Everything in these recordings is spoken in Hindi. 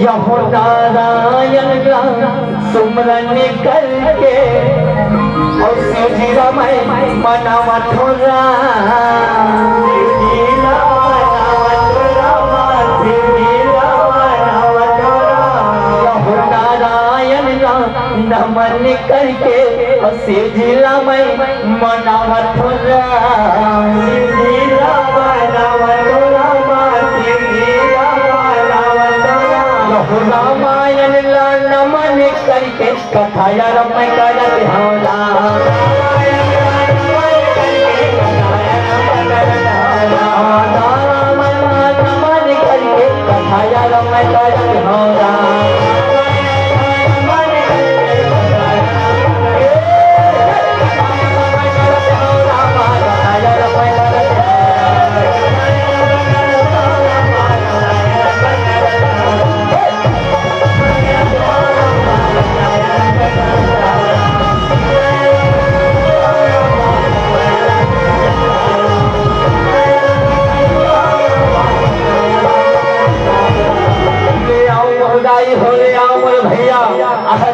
यहो नारायण का सुमरन करके और शिवजीरा मैं मनावा थोड़ा नमन करके और शिवजीरा मैं मनावा थोड़ा रामायण नमन करके कथा यार मैं करत हौला नमन करके कथा यार मैं करत हौला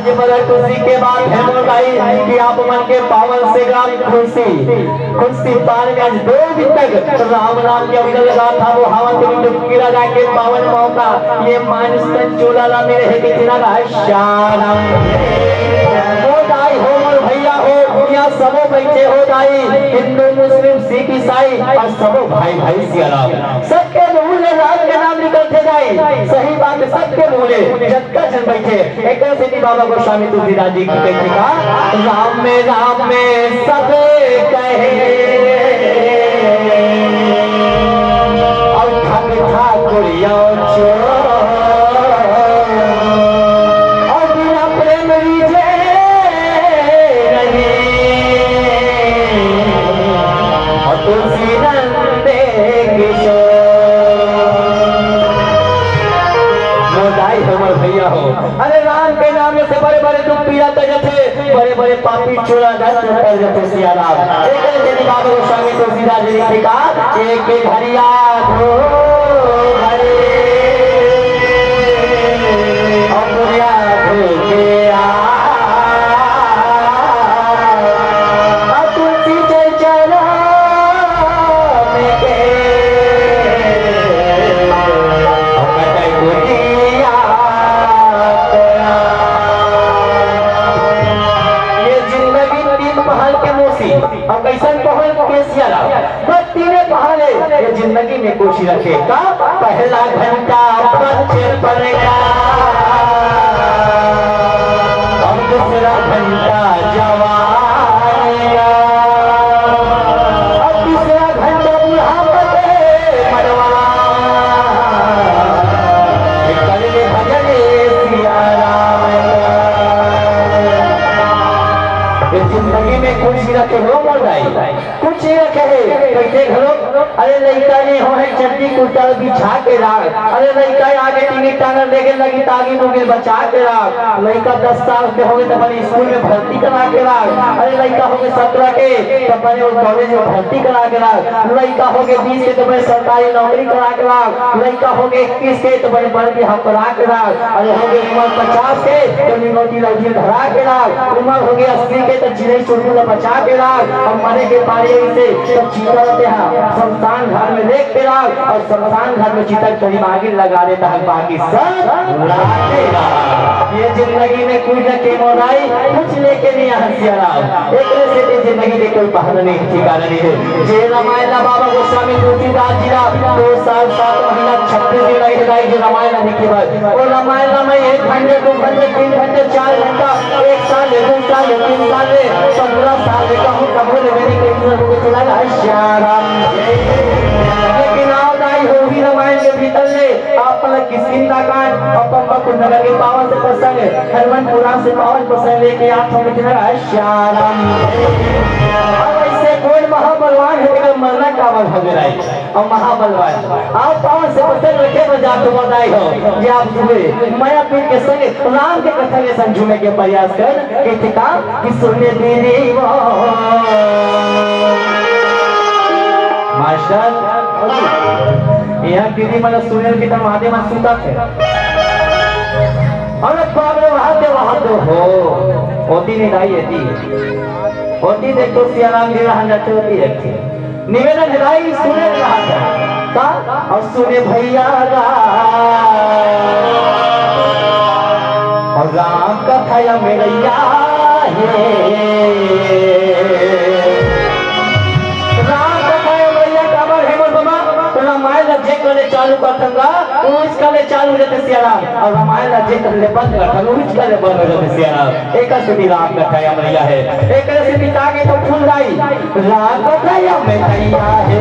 आज बड़ा खुशी के बाद है मोदाई कि आप मन के पावन से ग्राम खुशी पार में आज 2 दिन तक राम नाम की अवसर लगा था वो हवा के डुबकी लगा के पावन मौका ये मानस तन चोला में रहे कि तेरा शानम मोदाई हो मोर भैया हो यहाँ सबो बैठे हो दाई हिंदू मुस्लिम सिख ईसाई और सबो भाई भाई सियाराम सबके मुंह में राम के नाम निकलते जाए सही बात सबके मुंह में जगत जन बैठे एक से बाबा गोस्वामी तुलसीदास जी की कहा राम में सब कहे और ठाकुर और बिना प्रेम रीझे और तुलसी नंदे किशोर मोदाई हमर भैया हो अरे राम के नाम से बड़े बड़े दुख पीड़ा तजते बड़े बड़े पापी चोरा कर जाते सिया राम एक दिन बाबा गोस्वामी तुलसीदास जी ने कहा एक घड़िया हो घरे अमरिया के आ तुलसी चरण में के कटाई गोटिया पहाड़ के मोसी अब कैसन पहल के सियारा तीने पहाड़ ये जिंदगी में कोशिश रखे का पहला घंटा बच्चे पड़ेगा और दूसरा घंटा जवाएगा और तीसरा घंटा बुढ़ापे मरवा कले भजने सियारा जिंदगी में कुछ रखे हो कुछ रखे कैसे घरों अरे लड़का ने हो है चट्टी कुर्ता बिछा के राख अरे लड़का आगे टीनी टांगर लेके लगी तागी मुगिल बचा के राख लड़का 10 साल के हो गए तो अपने स्कूल में भर्ती करा के राख अरे लड़का हो गए 17 के तो अपने कॉलेज में भर्ती करा के राख लड़का हो गए 20 के तो अपने सरकारी नौकरी करा के राख लड़का हो गए 21 के तो बड़े बड़े के हम करा के राख अरे हो गए उम्र 50 के तो निमोटी लड़की धरा के राख उम्र हो गई 80 के तो चिड़ै चुड़मुला बचा के राख और मरे के पारे से तो चीता रहते हैं शमशान घाट में देख के राख और शमशान घाट में चीता करीब आगे लगा देता है बाकी सब उड़ाते रहा ये जिंदगी में कुछ न के मोराई कुछ लेके नहीं हंसिया राम एक से जिंदगी में कोई बहाना नहीं ठिकाना नहीं है जे रामायण बाबा गोस्वामी तुलसीदास जी 2 साल 7 महीना 36 दिन लगे गाई जो रामायण लिखी बात और रामायण में 1 घंटे 2 घंटे 3 घंटे 4 घंटा 1 साल 2 साल 3 साल 15 साल कहूँ कब मेरी कहीं को चला श्याम लेकिन आओ दाई होगी रामायण के भीतर ले आपन किसकिंदा कांड अपन बकुल नगर के पावन से प्रसंग हनुमान पुराण से पावन प्रसंग लेके आप हम चला श्याम अब ऐसे कोई महाबलवान है कि मरना का भगराई और महाबलवान आप पावन से प्रसंग रखे तो जात बताई हो जे आप सुने माया पीर के संग राम के कथा के संग झूमे के प्रयास कर कि ठिका कि सुने दीदी वो मास्टर यह दीदी मन सुनेल की तरह महादेव सुता थे अरे बाप रे वहां तो हो होती नहीं लाई होती देख तो सियाराम जी रहा जाते होती रखी निवेदन लाई सुने रहा था और सुने भैया और राम कथा या मेरैया राम कथा या मेरैया काबर है मोर बाबा तो रामायण जे करे चालू करथंगा उस करे चालू रहते सियाराम और रामायण जे करे बंद करथंगा उस करे बंद रहते सियाराम एक से राम कथा या मेरैया है एक से पिता के तो फूल गाई राम कथा या मेरैया है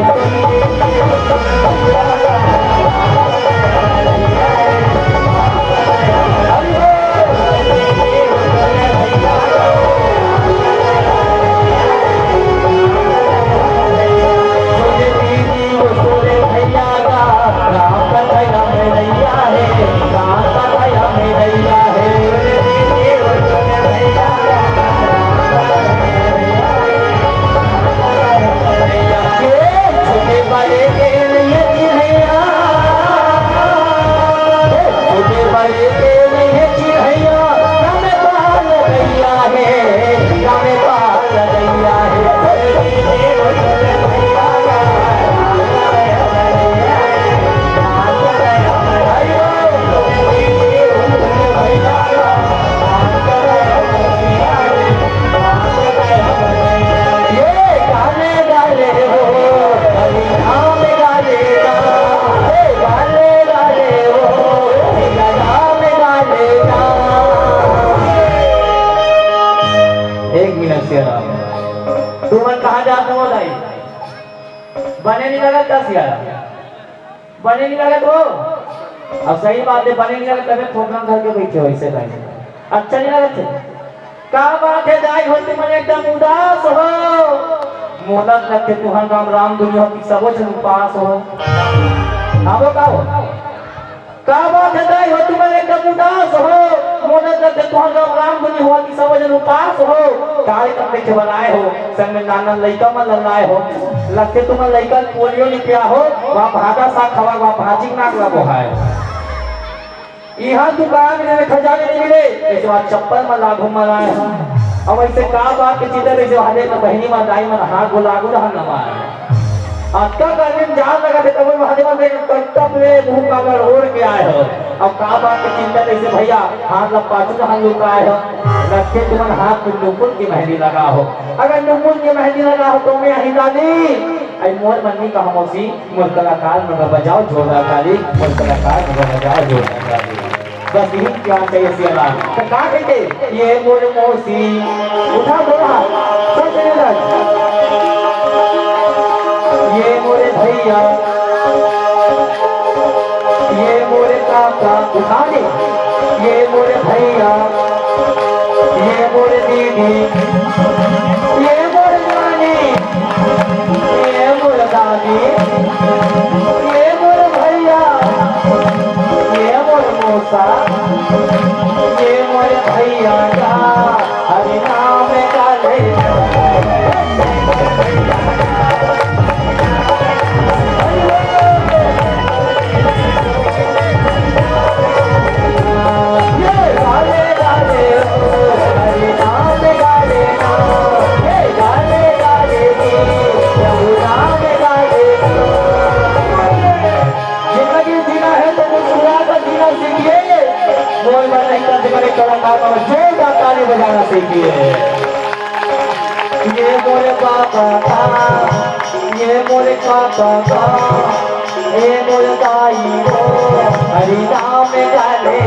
बने नहीं लगा दस बने नहीं लगा तो अब सही बात है बने नहीं लगा तबे ठोकना घर के बैठे हो ऐसे नहीं अच्छा नहीं लगा थे का बात है दाई होते मन एकदम उदास हो मोदक रखे तुहर नाम राम दुनिया की सबो जन पास हो आबो का बात है दाई होते मन एकदम उदास हो मोदक रखे तुहर नाम राम दुनिया हो की सबो जन पास हो काहे तक के बनाए हो संग में नाना लइका मन ललाए हो लगते तुम लइका पोलियो नहीं पिया हो वहां भागा सा खवा वहां भाजी नाक लगो है यहाँ दुकान में खजाने नहीं मिले ऐसे बात चप्पल में लागू मराए अब ऐसे का बात के चितर ऐसे हले में बहनी में दाई में हाथ गोलागू रहा न मार अक्का करने में जान लगा थे तब वहां में कट्टप ले मुंह का अगर ओढ़ के आए हो अब का बात के चिंता ऐसे भैया हाथ लपाचू हाथ लुकाए हो रखे तुम हाथ में नुपुर की मेहंदी लगा हो अगर नुपुर की मेहंदी लगा हो तो मैं ही डाली आई मोर मन्नी का हमोसी मोर कलाकार में बजाओ जोड़ा काली मोर कलाकार में बजाओ जोड़ा काली बस यही क्या चाहिए सियाला तो का कहते ये मोर मौसी उठा बोला सब लग ये मोरे भैया ये मोरे काका उठा दे ये मोरे भैया ये मोरे दीदी ये मोरे नानी ये मोरे दादी ये मोरे भैया ये मोरे मौसा ये मोरे भैया का हरि नाम का ले बजाना सीखिए ये मोरे पापा का ये मोरे पापा का ये मोरे दाई हो हरि नाम गाले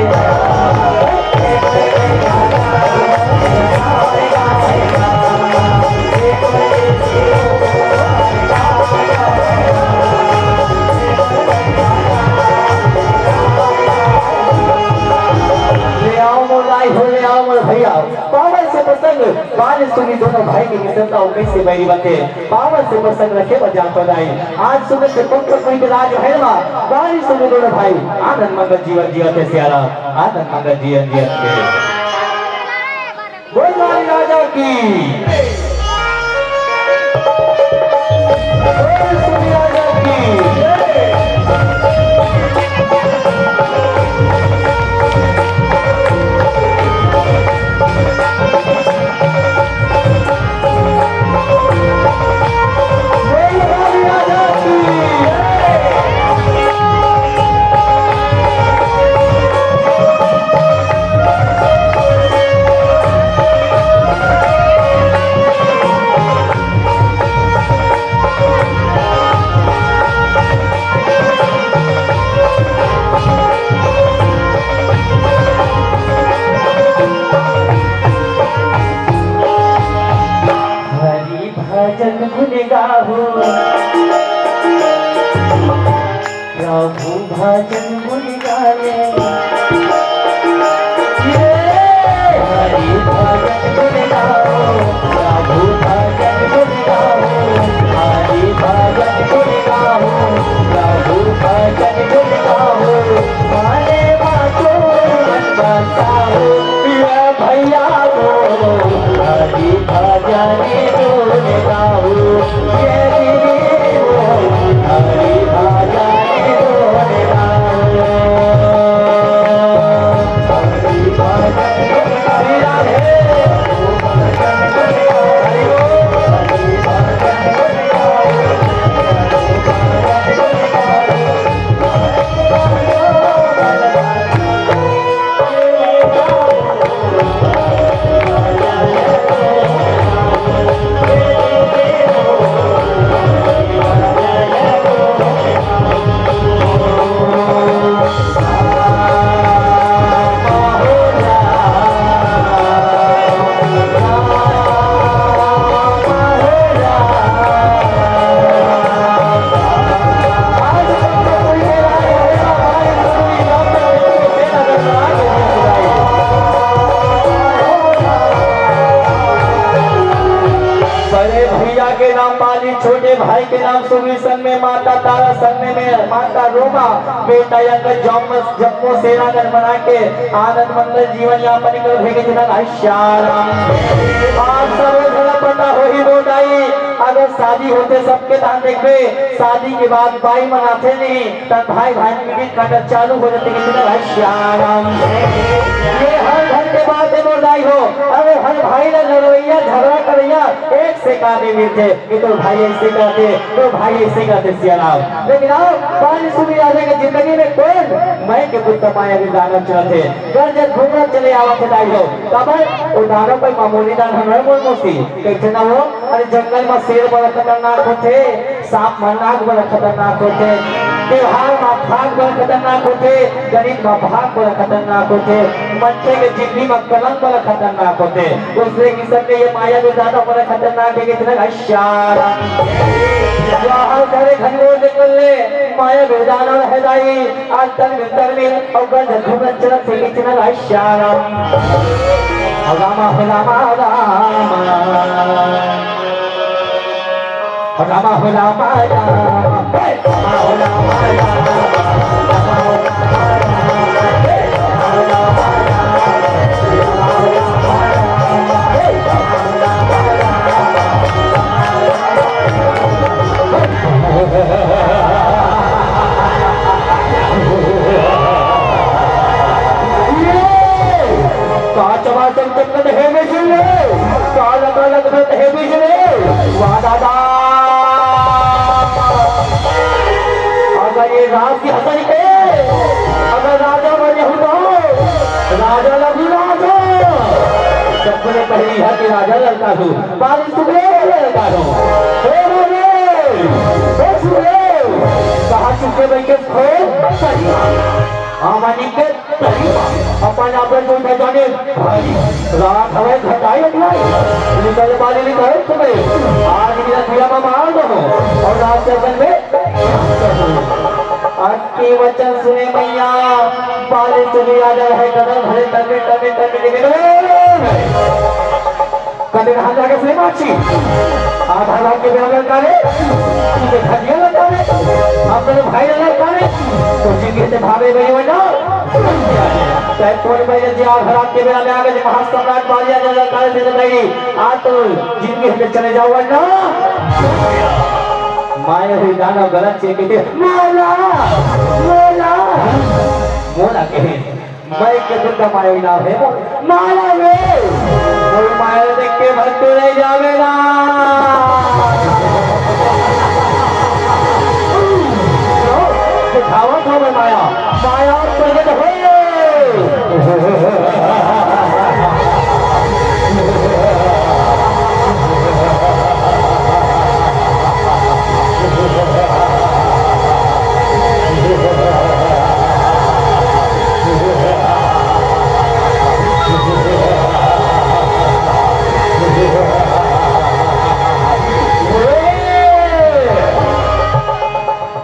भैया पावन से प्रसंग बाल सुनी दोनों भाई की मित्रता और कैसे मेरी बातें पावन से प्रसंग रखे बजा पदाई आज सुबह से पुत्र कोई के राज है मां बाल सुनी दोनों भाई आनंद मंगल जीवन जियते सियारा आनंद मंगल जीवन जियते बोल वाली राजा की बोल सुनी राजा की बताओ ये भैया हरी भजनी धुन गाओ ये हरी भजनी धुन गाओ हरी भजनी श्री राधे छोटे भाई के नाम सुबह सन में माता तारा सन में माता रोमा बेटा जम्मू सेनागर बना के आनंद मंगल जीवन यापन कर भेगे जनक आश्याराम आप सब घड़ा पता हो ही रोडाई अगर शादी होते सबके धान देखबे शादी के बाद भाई मनाते नहीं तब भाई भाई में भी काटा चालू हो जाते कि जनक आश्याराम ये हर घर के बाद रोडाई हो अरे हर भाई ना लड़वैया झगड़ा करैया एक से काटे मिलते कि तो भाई ऐसे कहते तो भाई ऐसे कहते सियाराम लेकिन आओ पानी सुनी राजा के जिंदगी में कौन मैं के पुत्र माया भी दानव चलते घर जब घूमना चले आवा थे दाई हो तब वो दानव पर मामूली दान हमारे मोल मोसी कैसे ना हो अरे जंगल में शेर बड़ा खतरनाक होते सांप मरनाक बड़ा खतरनाक होते त्योहार में भाग बड़ा खतरनाक होते गणित में भाग बड़ा खतरनाक होते बच्चे के जिंदगी में कलम बड़ा खतरनाक होते दूसरे किस्म के ये माया भी दानव बड़ा खतरनाक है कितना आश्यारा हर घरे घंगोर निकल ले माया बेदाना है दाई आज तक भीतर में और गंज धुमन चलत से कितना आश्यारा रामा रामा रामा रामा रामा राज की हसन के अगर राजा बने हो राजा लगी राजा सबने पहली है कि राजा लड़का हूँ बारिश सुबह लड़का हूँ कहा चुके बैठे हमारी के अपन आप जो जाने रात हमें घटाई निकल वाले निकल तुम्हें आज मेरा दिया में मार दो और रात जगन में आपके वचन सुने मैया बाले सुनी राजा है कदम भरे तने तने तने कदे राजा के से माची आधा लाख के बेरा करे तुझे खदिया लगा रे अपने भाई लगा रे तो जिंदगी से भावे गई हो ना चाहे कोई भाई जी आ घर के बेरा में आ गए महासम्राट बालिया ने लगा दे नहीं आ तो जिंदगी से चले जाओ ना माया हुई दानव गलत से कहते मोला मोला मोला कहे मैं के दुर्गा माया हुई नाम है माया वे कोई माया देख के भक्त नहीं जावेगा दिखावा था मैं माया माया प्रकट हो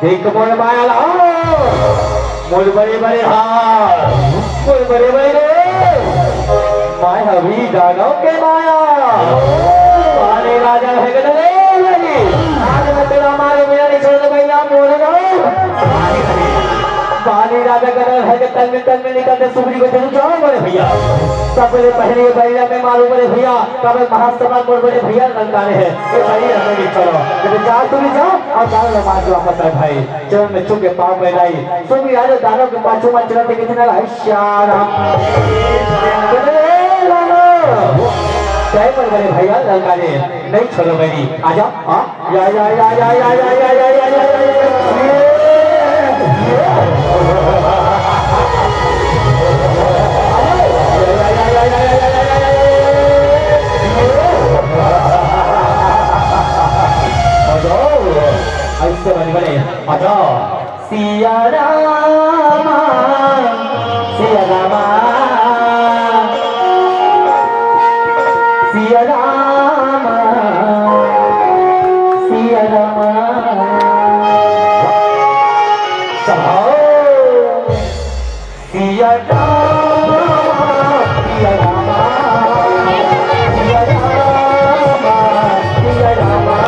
देख मोर माया लाओ मोर बड़े बड़े हाथ मोर बड़े बड़े माया भी दानव के माया पाने राजा है कि नहीं आज मैं तेरा मारे मेरा नहीं छोड़ दे भैया मोर गए पानी राजा का घर के तल में निकलते सुगरी को चलो जाओ बड़े भैया सब बड़े पहले बैला में मारो बड़े भैया कब महासभा को बड़े भैया ललकारे हैं ये भाई हमें चलो जब जाओ तुम जाओ और दानव नमाज वापस आए भाई चरण में छू के पाँव में लाई सुगरी आज दानव के पाछू में चलते कितने है श्याराम जय पर बड़े भैया ललकारे नहीं छोड़ो मेरी आ जाओ हाँ या या या या या या या या या या ऐसे बने बने आ जाओ सिया रामा सिया रामा सिया रामा सिया रामा सिया रामा सिया रामा सिया रामा सिया रामा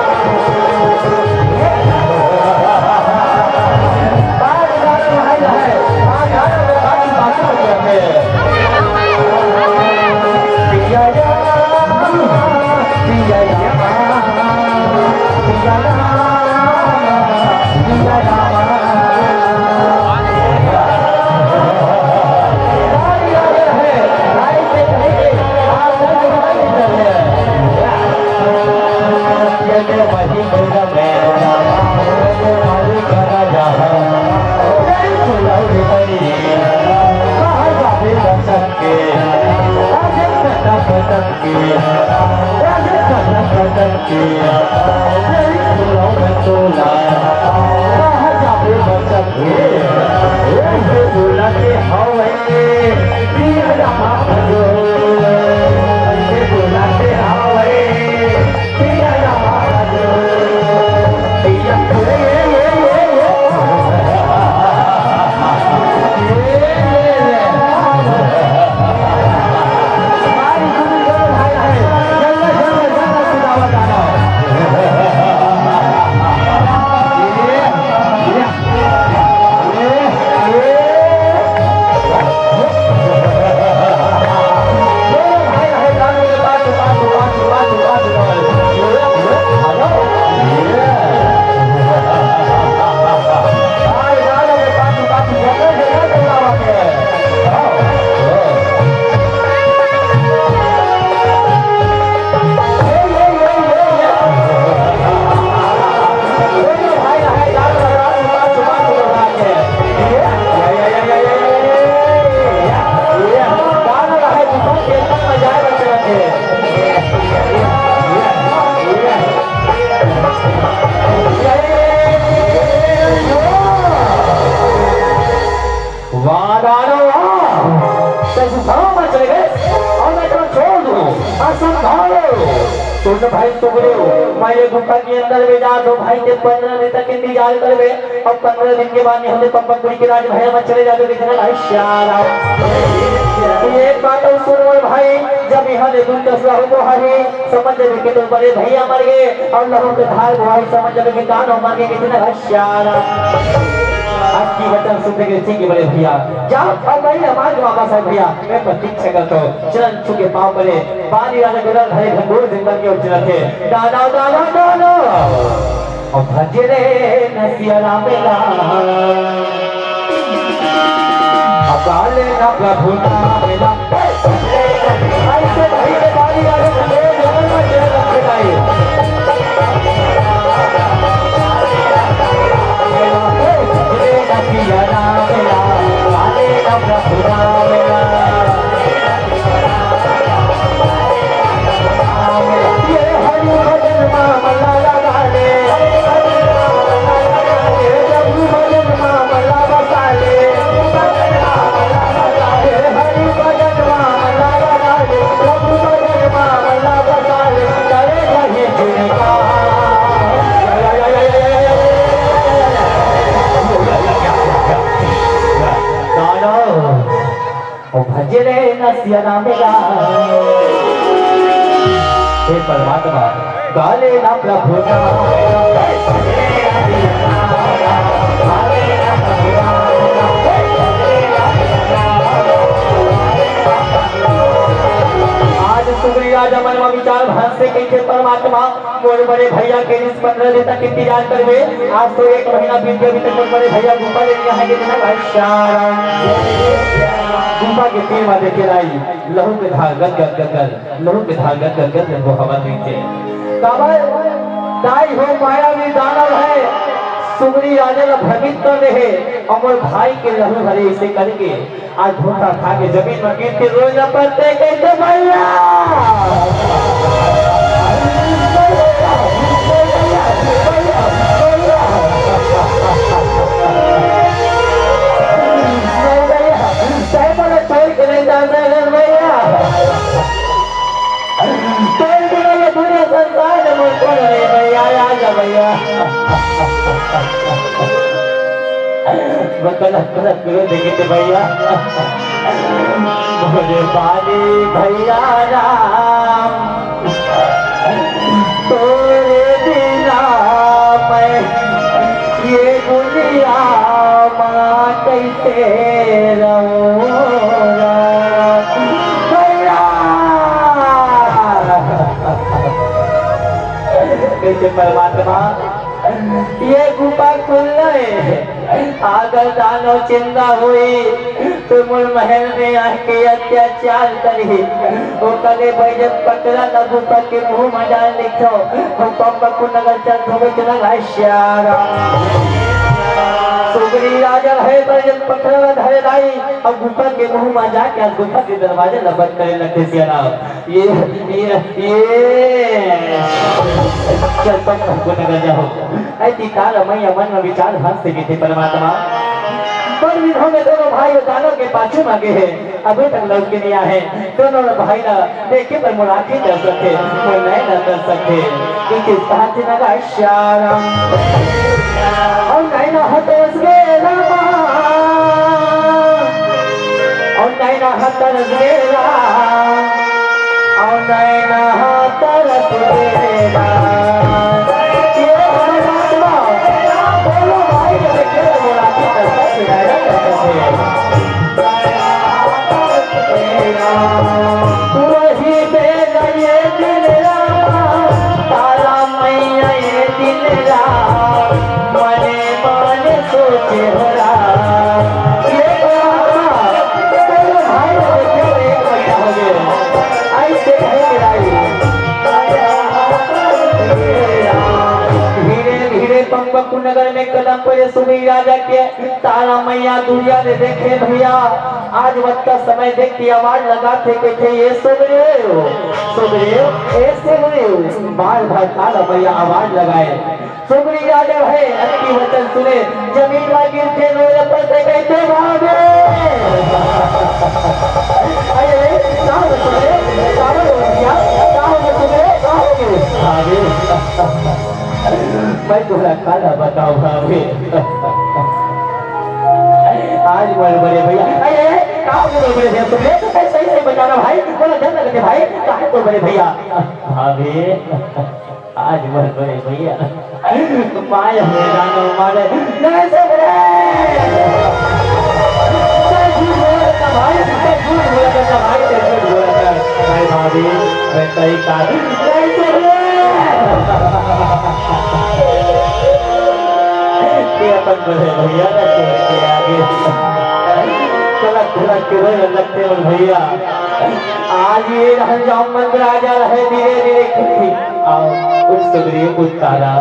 तो भाई मैं गुफा के अंदर में जा दो भाई के 15 दिन तक इंतजार करवे और 15 दिन के बाद हमने पप्पनपुरी के राज भैया में चले जाते कितने भाई श्याराम एक बात और सुनो भाई जब यहाँ ले दूर दसरा हो हरी समझ के तो बड़े भैया मर गए और लोगों के भाई भाई समझ के कान हो मांगे कितने भाई श्याराम आज की वचन सुनने के ठीक बड़े भैया जाओ और भाई हमारे वापस आए भैया मैं प्रतीक्षा करता हूँ चरण छुके पाँव पड़े पानी राजा गुरु घरे घंगोर जिंदल के उच्चर थे दादा दादा दादा और भजरे नसिया रामेला अकाले ना प्रभु नामेला ऐसे भाई के पानी राजा घंगोर जिंदल में चरण रखे लाए नसिया रामेला अकाले ना प्रभु नामेला भजरे नसिया रामेला हे परमात्मा गाले ना प्रभु नामेला विचार भान से कैसे परमात्मा मोर बड़े भैया के इस 15 दिन तक इंतजार करवे। आज तो 1 महीना बीत गया, अभी तक मोर बड़े भैया गुफा ले लिया है कि ना भाई शारा गुफा के तीर में देखे लाई लहू के धार गद गद गद लहू के धार गद गद गद वो हवा नीचे काबर दाई हो माया भी दानव है। सुगरी राजा का भ्रमित कर रहे अमर भाई के लहू हरे इसे करके आज धोखा खा के जमीन में गिर के रोज न पड़ते कैसे भैया देखे भैया बोले बाली भैया राम तोरे बिना मैं ये दुनिया मां कैसे रहूंगा भैया कैसे परमात्मा ये गुफा खुल गए अगर दानो चिंता हुई तो मुल महल में आके अत्याचार करी वो कले बैजत पकड़ा न गुफा के मुंह में डाल लिखो हम पंपा को नगर चल धोबे चला घाश्यारा सुगरी राजा है बैजत पकड़ा धरे लाई अब गुफा के मुंह में जाके गुफा के दरवाजे न बंद करे लगते सियारा ये चल पंपा को नगर जाओ ऐसी तारा मैया मन में विचार भान से थे परमात्मा पर विधों में दोनों भाई दानों के पाछू मांगे हैं अभी तक लौट के नहीं आए दोनों भाई ना देखे पर मुलाकात कर सके कोई नए न कर सके क्योंकि साथ लगा शारम और नए ना होते उसके रामा और नए ना होते उसके राम और नए ना होते उसके राम वही बेला ये दिल तारा मैया ये दिल मने मने सोचे हो ये भाई एक महीना हो गया ऐसे पंपकु नगर में कदम पड़े सुगरी राजा के तारा मैया दुनिया ने देखे भैया आज वक्त का समय देख के आवाज लगाते कहते ये सुगरी ऐसे बार बार तारा मैया आवाज लगाए सुगरी राजा है अति वचन सुने जमीन में गिरते रोए पर से कहते भागे अरे कहां हो सुगरी कहां हो गया कहां हो सुगरी कहां हो मैं तुम्हारा खाना बताऊं भाभी आज बड़े बड़े भैया कहाँ बड़े बड़े भैया तुमने सही से बचाना भाई बोला डर लगते भाई कहाँ तो बड़े भैया भाभी आज बड़े बड़े भैया पाए हमें जाना हमारे नहीं से बड़े भाई भाभी मैं सही कहा नहीं से अपन बड़े भैया के आगे कलक के रोए लगते और भैया आज ये हंजाम मंदिर आजा रहे धीरे धीरे खुशी आओ कुछ सुगरी कुछ तारा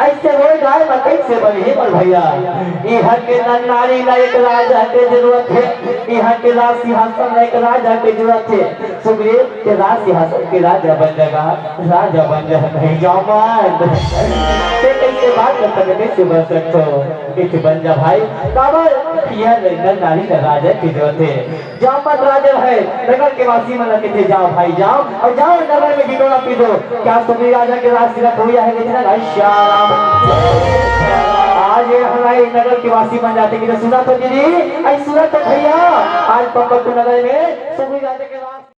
ऐसे रोए गाय में कैसे बनी पर भैया यहाँ के नारी ला एक राजा के जरूरत है यहाँ के राज सिंहासन एक राजा की जरूरत है सुग्रीव के राज सिंहासन के राजा बन जाएगा राजा बन जाएगा नहीं जामन कैसे बात कर सकते कैसे बन सकते हो कैसे बन जा भाई काबर यह नारी का राजा की जरूरत है जामन राजा है नगर के वासी में लगे थे जाओ भाई जाओ और जाओ नगर में गिटोना पी दो क्या सुग्रीव राजा के राज सिंहासन हो गया है लेकिन श्याम आज हमारे नगर के वासी बन जाते कि सुना तो दीदी सुना तो भैया आज पंपकु नगर में सुग्रीव राजा के